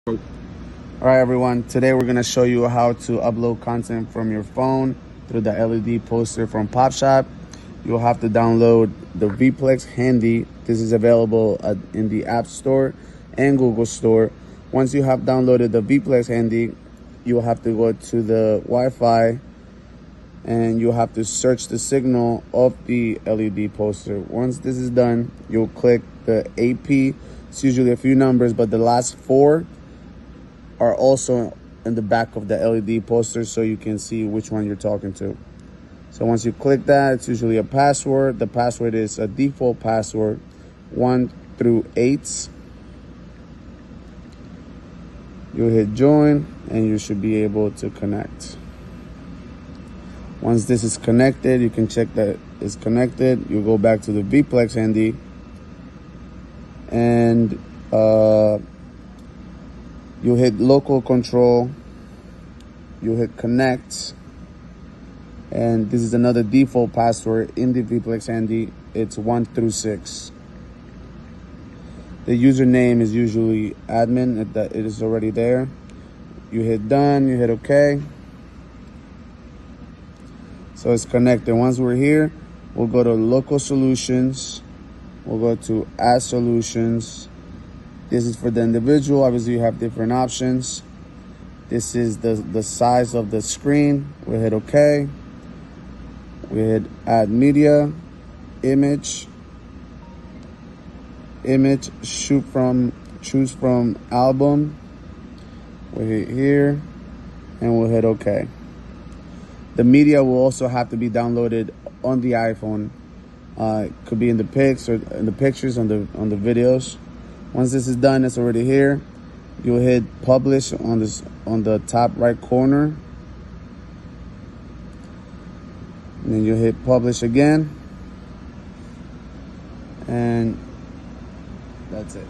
All right, everyone. Today we're going to show you how to upload content from your phone through the LED poster from Popshap. You'll have to download the Viplex Handy. This is available in the App Store and Google Store. Once you have downloaded the Viplex Handy, you'll have to go to the Wi-Fi and you'll have to search the signal of the LED poster. Once this is done, you'll click the AP. It's usually a few numbers, but the last four are also in the back of the LED poster so you can see which one you're talking to. So once you click that, it's usually a password. The password is a default password, 1 through 8. You'll hit join and you should be able to connect. Once this is connected, you can check that it's connected. You'll go back to the Viplex Handy and you'll hit local control, you'll hit connect, and this is another default password in the Viplex Handy. It's 1 through 6. The username is usually admin, it is already there. You hit done, you hit OK. So it's connected. Once we're here, we'll go to local solutions, we'll go to add solutions. This is for the individual. Obviously, you have different options. This is the size of the screen. We hit OK. We hit add media, image, choose from album. We hit here, and we'll hit OK. The media will also have to be downloaded on the iPhone. It could be in the pics or in the pictures on the videos. Once this is done, it's already here. You'll hit publish on the top right corner. And then you'll hit publish again. And that's it.